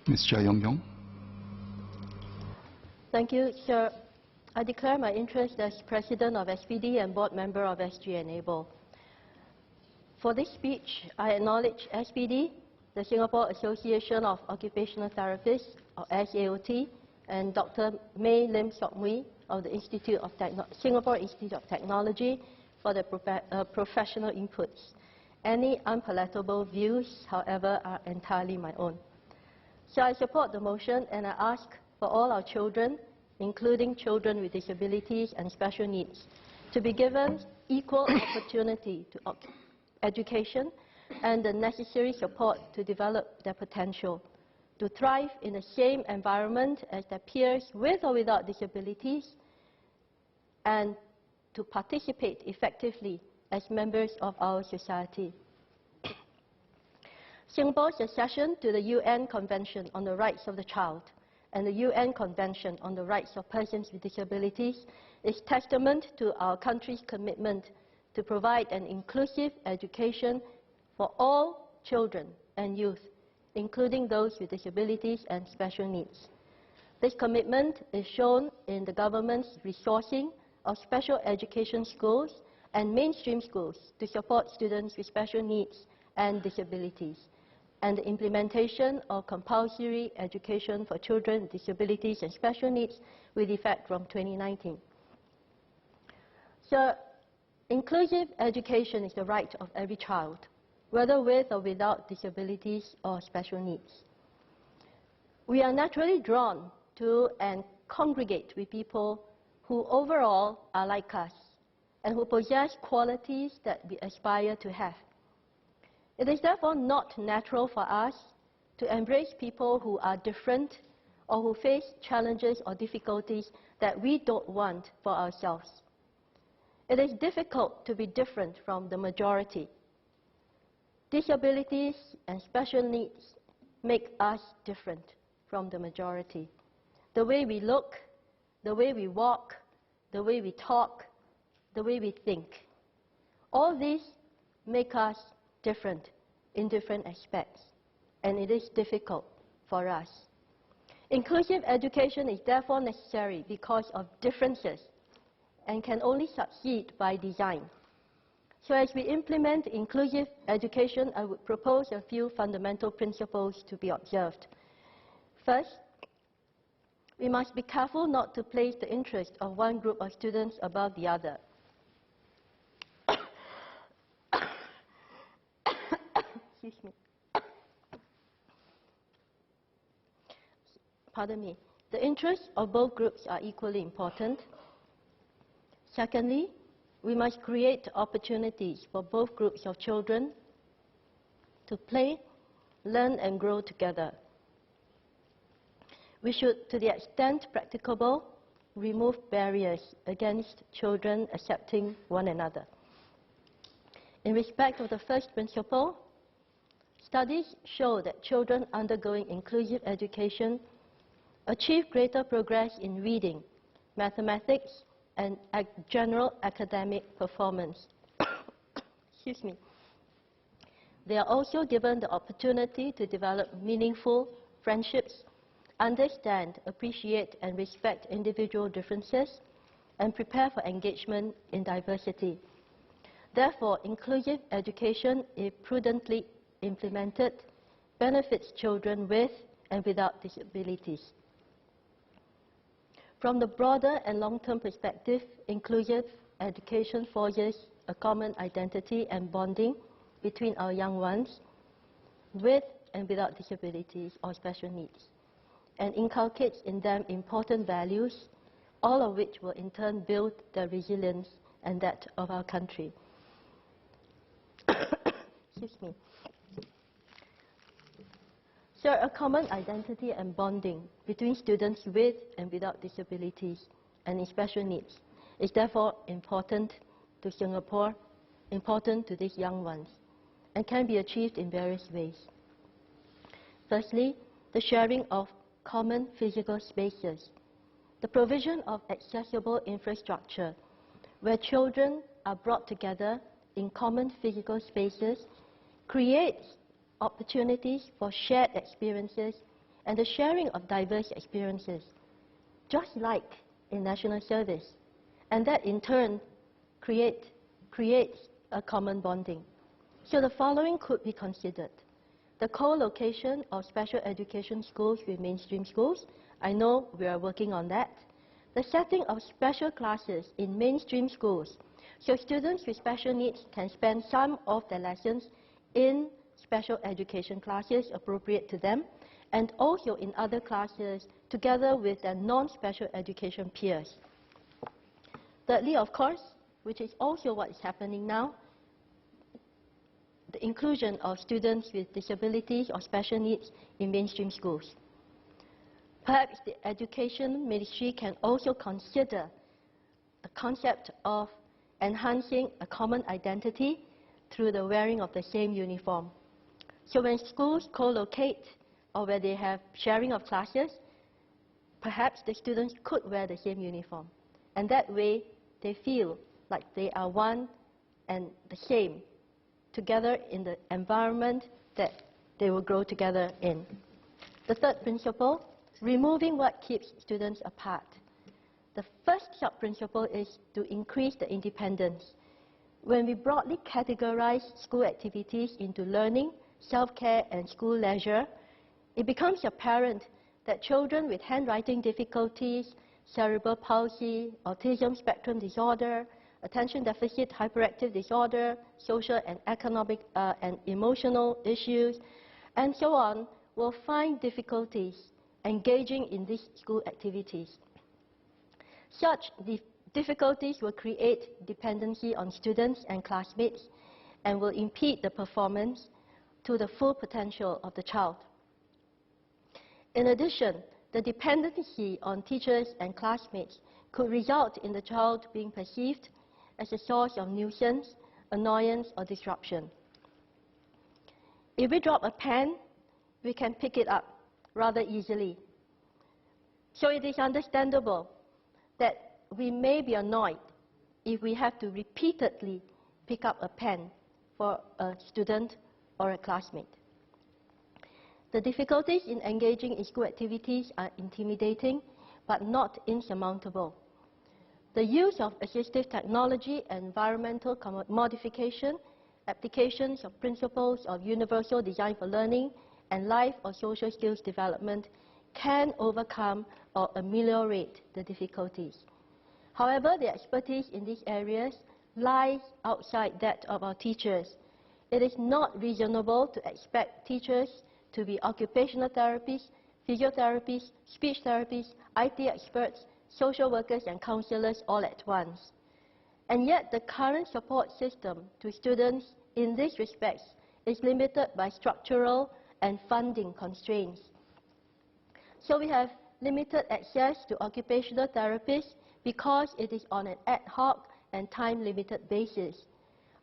Ms. Chia Yong. Thank you, Sir. I declare my interest as President of SPD and Board Member of SG Enable. For this speech, I acknowledge SPD, the Singapore Association of Occupational Therapists, or SAOT, and Dr. May Lim Sok Mui of the Singapore Institute of Technology for their professional inputs. Any unpalatable views, however, are entirely my own. So I support the motion, and I ask for all our children, including children with disabilities and special needs, to be given equal opportunity to education and the necessary support to develop their potential, to thrive in the same environment as their peers with or without disabilities, and to participate effectively as members of our society. Singapore's accession to the UN Convention on the Rights of the Child and the UN Convention on the Rights of Persons with Disabilities is testament to our country's commitment to provide an inclusive education for all children and youth, including those with disabilities and special needs. This commitment is shown in the government's resourcing of special education schools and mainstream schools to support students with special needs and disabilities, and the implementation of compulsory education for children with disabilities and special needs with effect from 2019. So, inclusive education is the right of every child, whether with or without disabilities or special needs. We are naturally drawn to and congregate with people who overall are like us and who possess qualities that we aspire to have. It is therefore not natural for us to embrace people who are different or who face challenges or difficulties that we don't want for ourselves. It is difficult to be different from the majority. Disabilities and special needs make us different from the majority. The way we look, the way we walk, the way we talk, the way we think. All these make us different in different aspects, and it is difficult for us. Inclusive education is therefore necessary because of differences and can only succeed by design. So as we implement inclusive education, I would propose a few fundamental principles to be observed. First, we must be careful not to place the interest of one group of students above the other. Excuse me. Pardon me. The interests of both groups are equally important. Secondly, we must create opportunities for both groups of children to play, learn, and grow together. We should, to the extent practicable, remove barriers against children accepting one another. In respect of the first principle, studies show that children undergoing inclusive education achieve greater progress in reading, mathematics, and general academic performance. Excuse me. They are also given the opportunity to develop meaningful friendships, understand, appreciate, and respect individual differences, and prepare for engagement in diversity. Therefore, inclusive education, if prudently implemented, benefits children with and without disabilities. From the broader and long-term perspective, inclusive education forges a common identity and bonding between our young ones with and without disabilities or special needs, and inculcates in them important values, all of which will in turn build their resilience and that of our country. Excuse me. So a common identity and bonding between students with and without disabilities and in special needs is therefore important to Singapore, important to these young ones, and can be achieved in various ways. Firstly, the sharing of common physical spaces, the provision of accessible infrastructure, where children are brought together in common physical spaces, creates opportunities for shared experiences and the sharing of diverse experiences, just like in national service. And that in turn creates a common bonding. So the following could be considered. The co-location of special education schools with mainstream schools. I know we are working on that. The setting of special classes in mainstream schools, so students with special needs can spend some of their lessons in special education classes appropriate to them, and also in other classes together with their non-special education peers. Thirdly, of course, which is also what is happening now, the inclusion of students with disabilities or special needs in mainstream schools. Perhaps the Education Ministry can also consider the concept of enhancing a common identity through the wearing of the same uniform. So when schools co-locate or where they have sharing of classes, perhaps the students could wear the same uniform. And that way, they feel like they are one and the same together in the environment that they will grow together in. The third principle, removing what keeps students apart. The first sub-principle is to increase the independence. When we broadly categorize school activities into learning, self-care, and school leisure, it becomes apparent that children with handwriting difficulties, cerebral palsy, autism spectrum disorder, attention deficit hyperactive disorder, social and economic and emotional issues, and so on, will find difficulties engaging in these school activities. Such difficulties will create dependency on students and classmates and will impede the performance to the full potential of the child. In addition, the dependency on teachers and classmates could result in the child being perceived as a source of nuisance, annoyance, or disruption. If we drop a pen, we can pick it up rather easily. So it is understandable that we may be annoyed if we have to repeatedly pick up a pen for a student or a classmate. The difficulties in engaging in school activities are intimidating, but not insurmountable. The use of assistive technology and environmental modification, applications of principles of universal design for learning, and life or social skills development can overcome or ameliorate the difficulties. However, the expertise in these areas lies outside that of our teachers. It is not reasonable to expect teachers to be occupational therapists, physiotherapists, speech therapists, IT experts, social workers, and counselors all at once. And yet, the current support system to students in these respects is limited by structural and funding constraints. So we have limited access to occupational therapists because it is on an ad hoc and time-limited basis.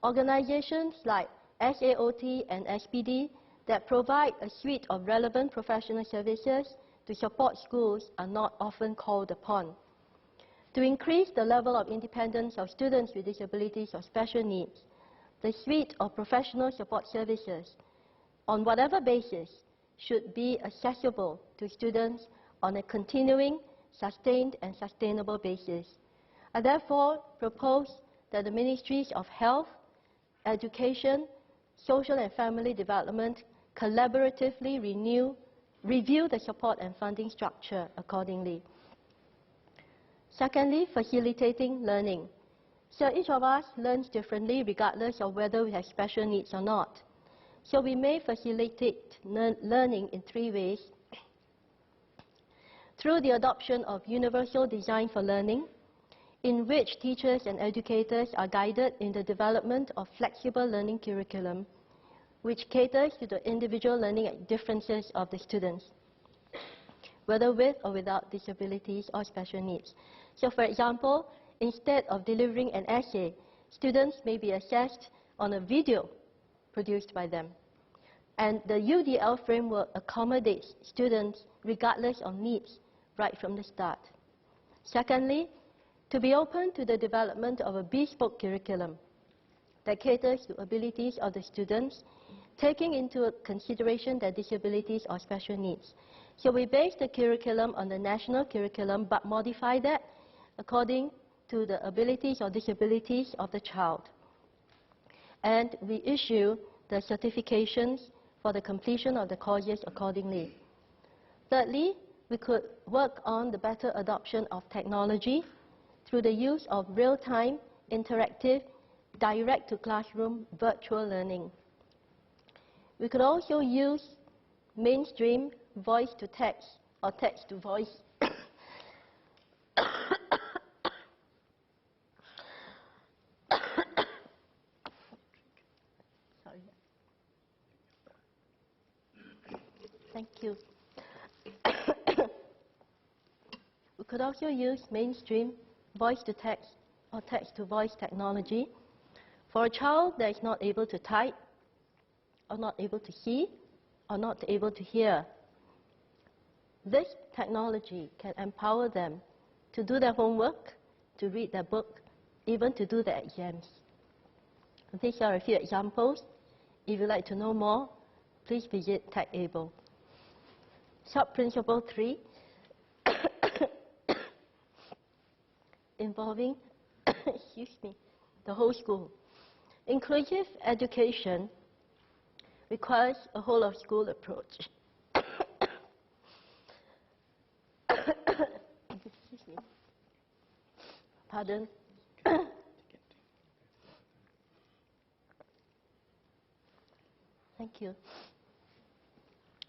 Organizations like SAOT and SPD that provide a suite of relevant professional services to support schools are not often called upon. To increase the level of independence of students with disabilities or special needs, the suite of professional support services, on whatever basis, should be accessible to students on a continuing, sustained, and sustainable basis. I therefore propose that the Ministries of Health, Education, Social and Family Development collaboratively review the support and funding structure accordingly. Secondly, facilitating learning. So each of us learns differently regardless of whether we have special needs or not. So we may facilitate learning in three ways. Through the adoption of universal design for learning, in which teachers and educators are guided in the development of flexible learning curriculum, which caters to the individual learning differences of the students, whether with or without disabilities or special needs. So for example, instead of delivering an essay, students may be assessed on a video produced by them. And the UDL framework accommodates students regardless of needs right from the start. Secondly, to be open to the development of a bespoke curriculum that caters to abilities of the students taking into consideration their disabilities or special needs. So we base the curriculum on the national curriculum, but modify that according to the abilities or disabilities of the child. And we issue the certifications for the completion of the courses accordingly. Thirdly, we could work on the better adoption of technology through the use of real-time, interactive, direct-to-classroom virtual learning. We could also use mainstream voice-to-text or text-to-voice Thank you. We could also use mainstream voice-to-text or text-to-voice technology for a child that is not able to type, or not able to see, or not able to hear. This technology can empower them to do their homework, to read their book, even to do their exams. These are a few examples. If you'd like to know more, please visit TechAble. Sub-principle 3, involving the whole school. Inclusive education requires a whole-of-school approach. Excuse me. Pardon. Thank you.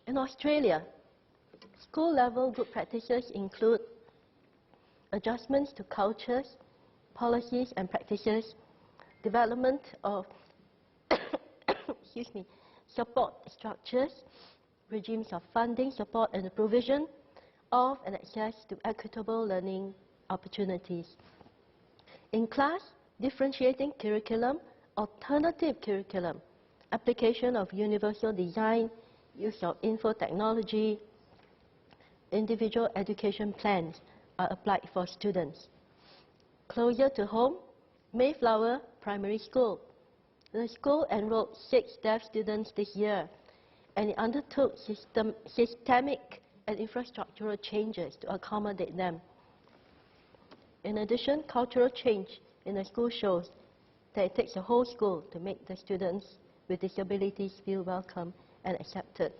In Australia, school-level good practices include adjustments to cultures, policies and practices, development of support structures, regimes of funding, support and the provision of and access to equitable learning opportunities. In class, differentiating curriculum, alternative curriculum, application of universal design, use of info technology, individual education plans are applied for students. Closer to home, Mayflower Primary School. The school enrolled 6 deaf students this year, and it undertook systemic and infrastructural changes to accommodate them. In addition, cultural change in the school shows that it takes a whole school to make the students with disabilities feel welcome and accepted.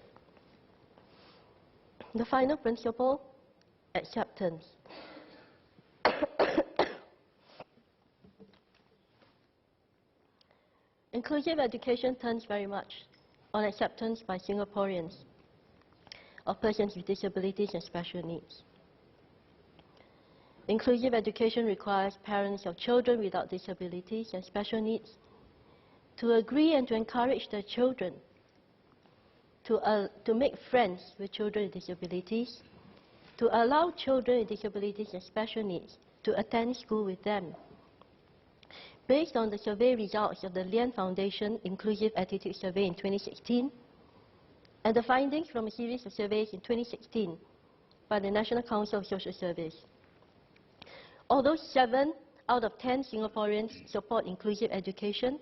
The final principle, acceptance. Inclusive education turns very much on acceptance by Singaporeans of persons with disabilities and special needs. Inclusive education requires parents of children without disabilities and special needs to agree and to encourage their children to make friends with children with disabilities, to allow children with disabilities and special needs to attend school with them. Based on the survey results of the Lian Foundation Inclusive Attitude Survey in 2016, and the findings from a series of surveys in 2016 by the National Council of Social Service, although 7 out of 10 Singaporeans support inclusive education,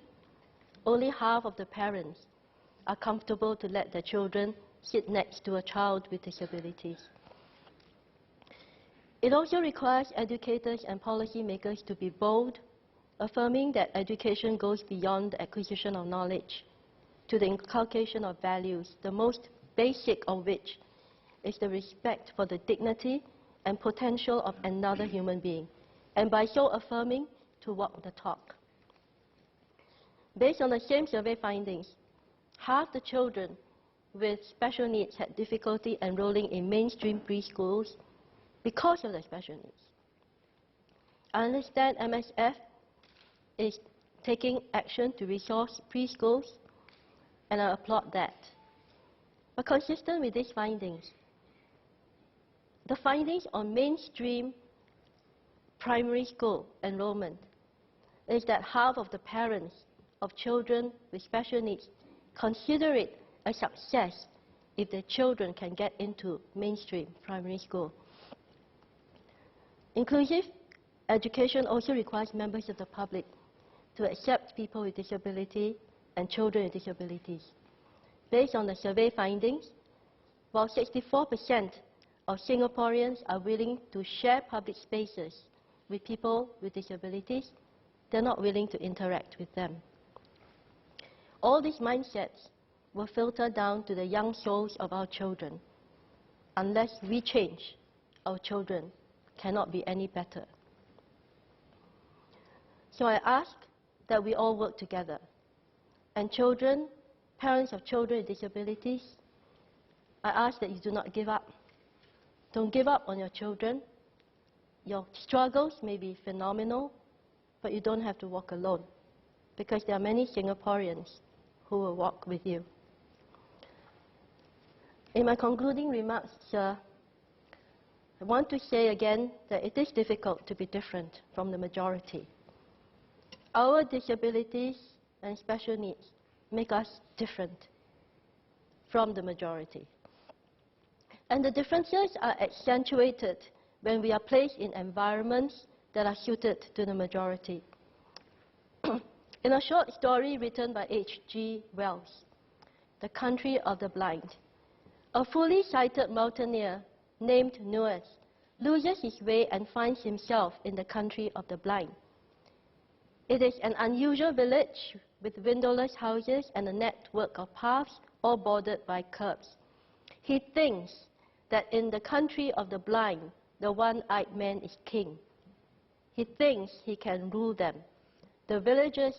only half of the parents are comfortable to let their children sit next to a child with disabilities. It also requires educators and policymakers to be bold, affirming that education goes beyond the acquisition of knowledge to the inculcation of values, the most basic of which is the respect for the dignity and potential of another human being, and by so affirming, to walk the talk. Based on the same survey findings, half the children with special needs had difficulty enrolling in mainstream preschools because of their special needs. I understand MSF is taking action to resource preschools, and I applaud that. But consistent with these findings, the findings on mainstream primary school enrollment is that half of the parents of children with special needs consider it a success if their children can get into mainstream primary school. Inclusive education also requires members of the public to accept people with disability and children with disabilities. based on the survey findings, while 64% of Singaporeans are willing to share public spaces with people with disabilities, they're not willing to interact with them. All these mindsets will filter down to the young souls of our children. Unless we change, our children cannot be any better. So I ask that we all work together. And children, parents of children with disabilities, I ask that you do not give up. Don't give up on your children. Your struggles may be phenomenal, but you don't have to walk alone, because there are many Singaporeans who will walk with you. In my concluding remarks, sir, I want to say again that it is difficult to be different from the majority. Our disabilities and special needs make us different from the majority. And the differences are accentuated when we are placed in environments that are suited to the majority. In a short story written by H.G. Wells, The Country of the Blind, a fully sighted mountaineer named Nuez loses his way and finds himself in the country of the blind. It is an unusual village with windowless houses and a network of paths all bordered by curbs. He thinks that in the country of the blind, the one-eyed man is king. He thinks he can rule them. The villagers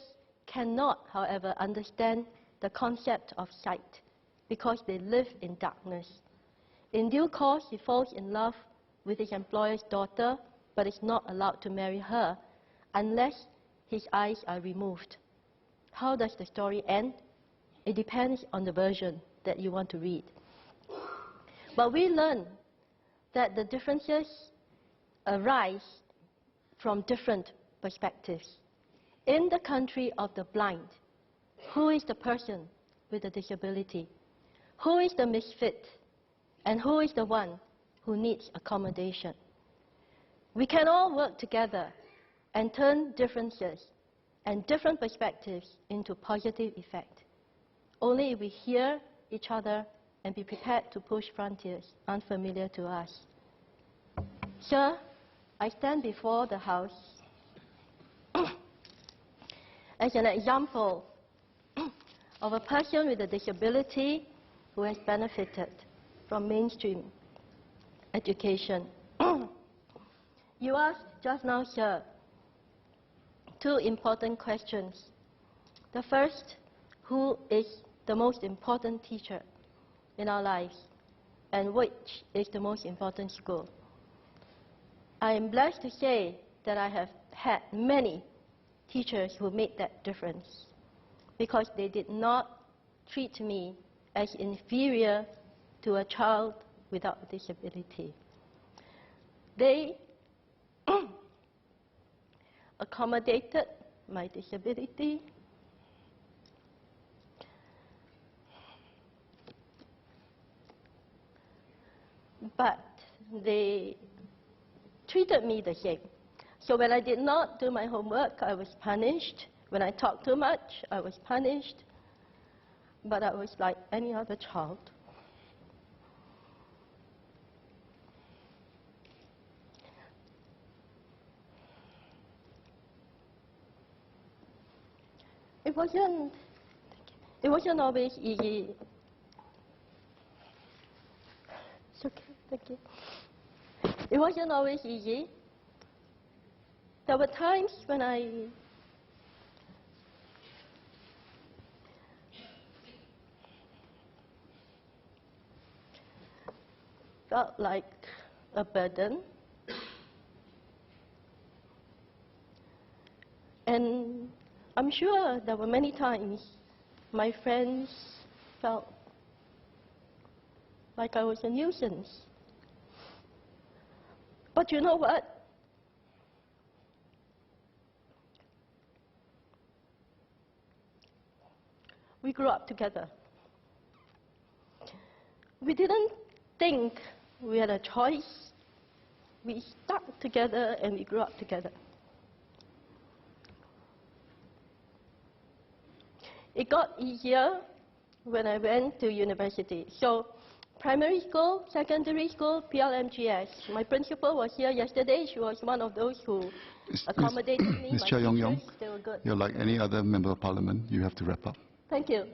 cannot, however, understand the concept of sight because they live in darkness. In due course, he falls in love with his employer's daughter, but is not allowed to marry her unless his eyes are removed. How does the story end? It depends on the version that you want to read. But we learn that the differences arise from different perspectives. In the country of the blind, who is the person with a disability? Who is the misfit? And who is the one who needs accommodation? We can all work together and turn differences and different perspectives into positive effect. Only if we hear each other and be prepared to push frontiers unfamiliar to us. Sir, I stand before the House as an example of a person with a disability who has benefited from mainstream education. You asked just now, sir, two important questions. The first, who is the most important teacher in our lives, and which is the most important school? I am blessed to say that I have had many teachers who made that difference, because they did not treat me as inferior to a child without a disability. They accommodated my disability, but they treated me the same. So when I did not do my homework, I was punished. When I talked too much, I was punished. But I was like any other child. It wasn't always easy. It's okay, thank you. It wasn't always easy. There were times when I felt like a burden. And I'm sure there were many times my friends felt like I was a nuisance. But you know what? We grew up together. We didn't think we had a choice. We stuck together and we grew up together. It got easier when I went to university. So primary school, secondary school, PLMGS. My principal was here yesterday. She was one of those who accommodated me. Ms. My Chia, Yong, teachers, they were good. you're like any other member of parliament. You have to wrap up. Thank you.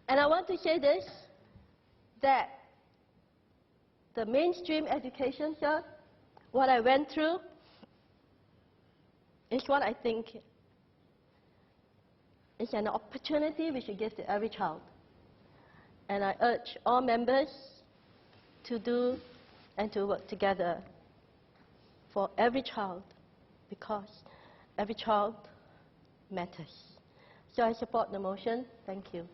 And I want to say this, that the mainstream education, sir, what I went through, is what I think is an opportunity we should give to every child. And I urge all members to do and to work together for every child, because every child matters. So I support the motion. Thank you.